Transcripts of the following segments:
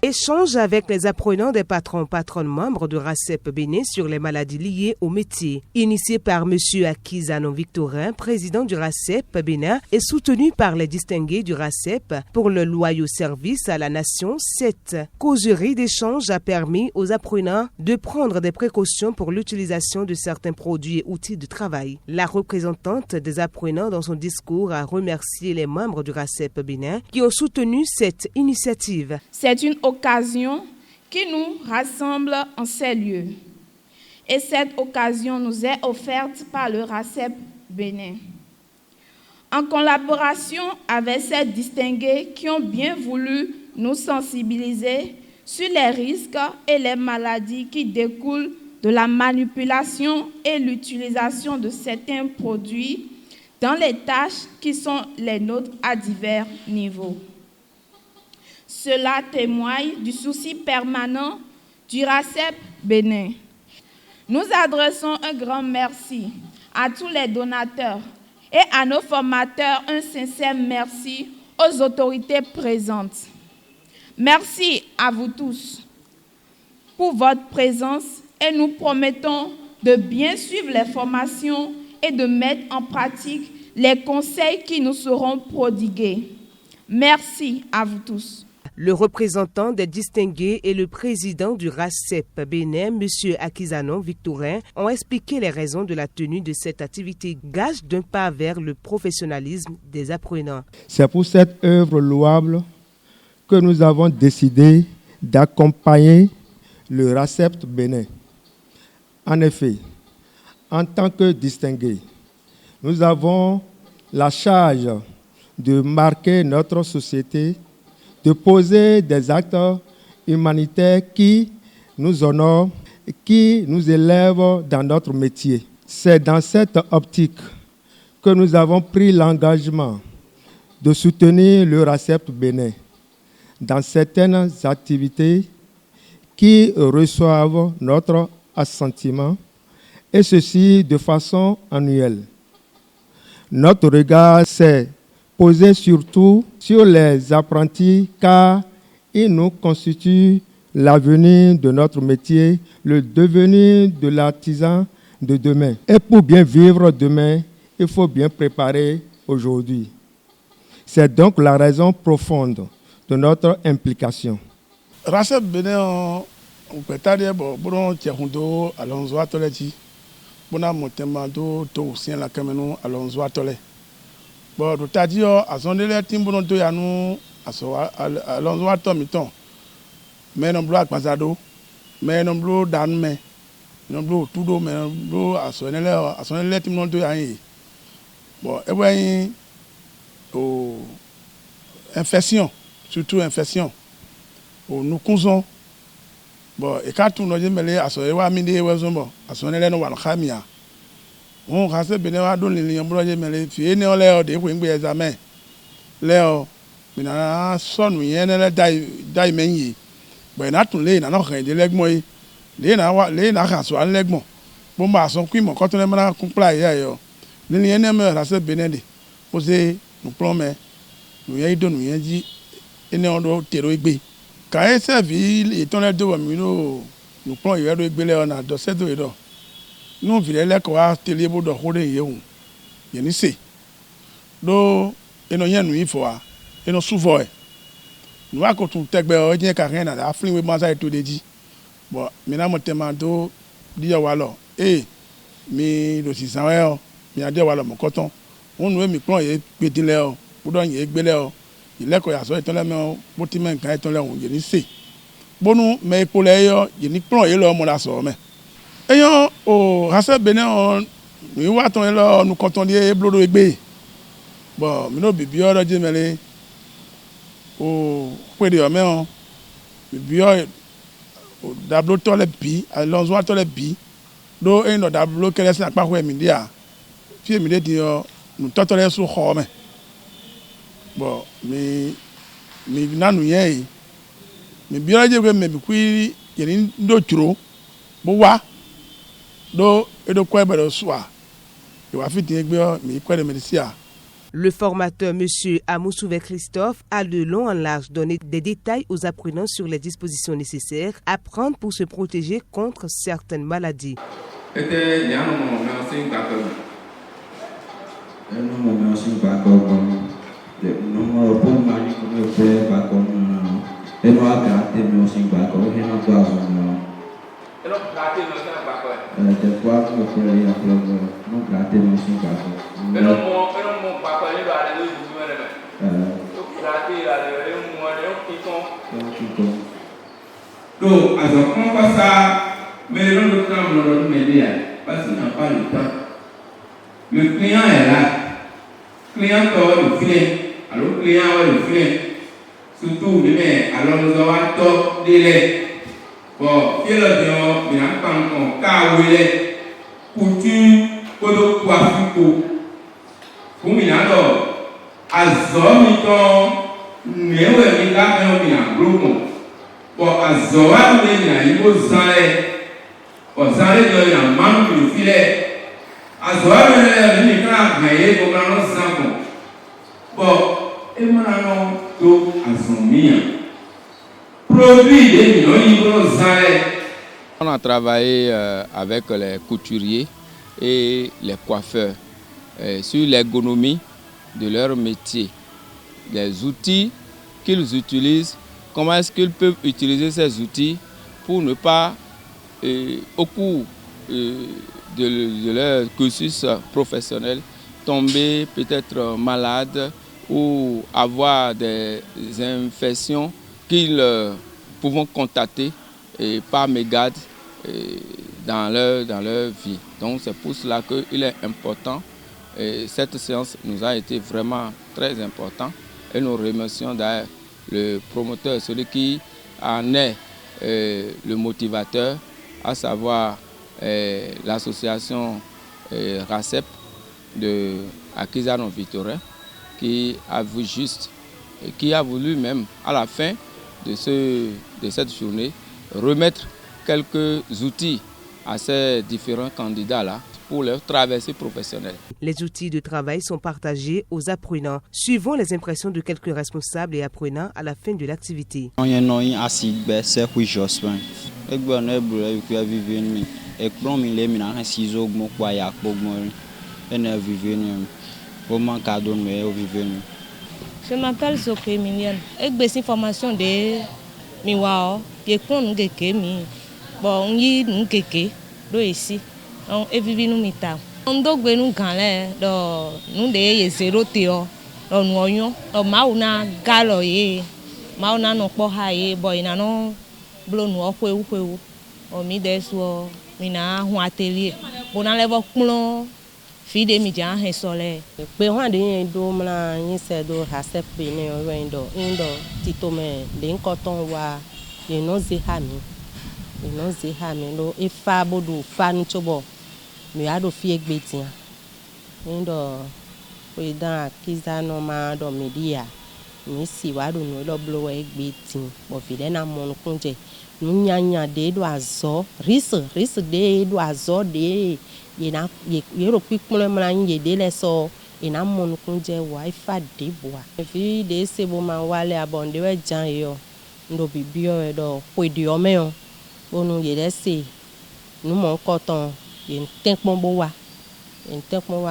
Échange avec les apprenants des patronnes membres de RACEP Bénin sur les maladies liées au métier. Initié par M. Akizanon Victorin, président du RACEP Bénin, et soutenu par les distingués du RACEP pour le loyaux service à la nation, cette causerie d'échange a permis aux apprenants de prendre des précautions pour l'utilisation de certains produits et outils de travail. La représentante des apprenants dans son discours a remercié les membres du RACEP Bénin qui ont soutenu cette initiative. C'est une occasion qui nous rassemble en ces lieux. Et cette occasion nous est offerte par le RACEP Bénin. En collaboration avec ces distingués qui ont bien voulu nous sensibiliser sur les risques et les maladies qui découlent de la manipulation et l'utilisation de certains produits dans les tâches qui sont les nôtres à divers niveaux. Cela témoigne du souci permanent du RACEP Bénin. Nous adressons un grand merci à tous les donateurs et à nos formateurs un sincère merci aux autorités présentes. Merci à vous tous pour votre présence et nous promettons de bien suivre les formations et de mettre en pratique les conseils qui nous seront prodigués. Merci à vous tous. Le représentant des distingués et le président du RACEP Bénin, M. Akizanon Victorin, ont expliqué les raisons de la tenue de cette activité, gage d'un pas vers le professionnalisme des apprenants. C'est pour cette œuvre louable que nous avons décidé d'accompagner le RACEP Bénin. En effet, en tant que distingués, nous avons la charge de marquer notre société, de poser des actes humanitaires qui nous honorent, qui nous élèvent dans notre métier. C'est dans cette optique que nous avons pris l'engagement de soutenir le RACEP Bénin dans certaines activités qui reçoivent notre assentiment, et ceci de façon annuelle. Notre regard s'est posé surtout sur les apprentis car ils nous constituent l'avenir de notre métier, le devenir de l'artisan de demain. Et pour bien vivre demain, il faut bien préparer aujourd'hui. C'est donc la raison profonde de notre implication. RACEP Bénin, on peut dire bon tiahundo alonzo atoleti, bona montemando to sien la kameno alonzo atole. Bon, tout à dit, à son élève, Timbono de Yanou, à l'envoi Tomiton, mais non bleu à Pasado, mais non bleu d'Anme, non bleu tout d'eau, mais non bleu à son élève, Timbono de Yanou. Bon, et bien, infection, surtout infection, nous cousons. Bon, et quand tout nous dit, mais à son élève, à son élève, nous allons Khamia. On RACEP Bénin a donné les embrouilles, mais les filles n'ont l'air de faire des examens. Léo, mais n'a son rien n'a d'aimé. Ben n'a tout les n'a rien de l'egmo. Les n'a rasé un legmo. Bon bah son qui mon quand on est malade complet yo. Les n'a pas RACEP Bénin de. Posé nous plomber. Nous y a donné nous y a dit et ne on doit terrorisé. Quand il servi et ton l'air de nous plomb y a de gbélé on a de cette de. Nous vivons quoi télé de rôder yéou yéni c'est do et non yénou il faut et non souvent nous à quand tout tegbe o dien ka rien na aflin we manza et tout dit bon maintenant mon temando dit walo mi do si sanwe mi ade walo mon coton on nous mi plan yé pédilé o pour don yé gbélé o il est ko ya so eton le me motimen kan eton le on yéni c'est bonu mais pour les yo yéni plan yé lo mo la so me ayant au RACEP Bénin, nous attendons là, nous comptons les blocs de B. Bon, nous bibi on a dit mais au quoi dire mais on bibi au d'abord tout les bi, allons voir tout les bi. Do un autre d'abord que laisse pas quoi midi à. Puis midi dit nous tout les sous home. Bon, mais nanu yé. Mais bien dit que mais puis il y a une d'autres bon wa do et de quoi ben soir. Il va faire des mais quoi de médecine. Le formateur, M. Amousouvé Christophe, a de long en large donné des détails aux apprenants sur les dispositions nécessaires à prendre pour se protéger contre certaines maladies. Donc, à ce moment ça, mais le temps nous m'aider parce qu'il n'a pas le temps. Le client est là. Le client doit le filer. Alors, le client va le filer. Surtout, mais alors nous avons un top délai. Bon, il y a pas encore car où il est couture, pour le coiffure. Pour nous, alors, à Zomiton, nous avons un groupe. Bon, à Zoa, nous avons un Zalé. Bon, Zalé, nous avons un manque de filet. À Zoa, nous avons un maillé comme un ensemble. Bon, et maintenant, tout à son mien. On a travaillé avec les couturiers et les coiffeurs sur l'ergonomie de leur métier, les outils qu'ils utilisent, comment est-ce qu'ils peuvent utiliser ces outils pour ne pas, au cours de leur cursus professionnel, tomber peut-être malade ou avoir des infections qu'ils pouvons contacter par mégarde dans leur vie. Donc c'est pour cela qu'il est important. Cette séance nous a été vraiment très importante et nous remercions d'ailleurs le promoteur, celui qui en est le motivateur, à savoir l'association RACEP de Akiza-Non-Victorin, qui a vu juste et qui a voulu même à la fin de cette journée remettre quelques outils à ces différents candidats-là pour leur traversée professionnelle. Les outils de travail sont partagés aux apprenants, suivant les impressions de quelques responsables et apprenants à la fin de l'activité. Je m'appelle Sophie Emilienne. Avec des informations de Miwao, qui compte nous mi. Bon, ni nous keke, do ici. On est vivant nous mita. On doit nous gagner, nous des zéro théo, nous oignons, mauna galoye, mauna no pohaye, boy nano, blon ou ou. On mi des ou mina ou atelier. On enlève coulon. Fide mi jan he sole pe hwan de do mla yin se do RACEP Benin indo tito me de nkoton wa ye no ze ha mi lo e fa bodu fa nu chobo mi ado fi egbe tian indo we dan Akiza no ma do media mi si wa do no lo blow egbe tin bo fi de na mon kunje nu nyanya de do azo ris de do azo de yena yero pikmole mla yin de le so ina mon kunje wa ifa de boa fi de se bo ma wale abonde we jan yo ndo bibio do pwedi o me o bonu ye se nu mon koton yen tenpon bo wa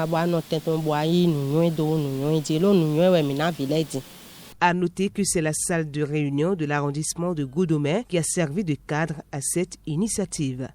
ba no tenpon bo ayi nu nyo do nu nyo je lo nu nyo we mi na village. À noter que c'est la salle de réunion de l'arrondissement de Goudomé qui a servi de cadre à cette initiative.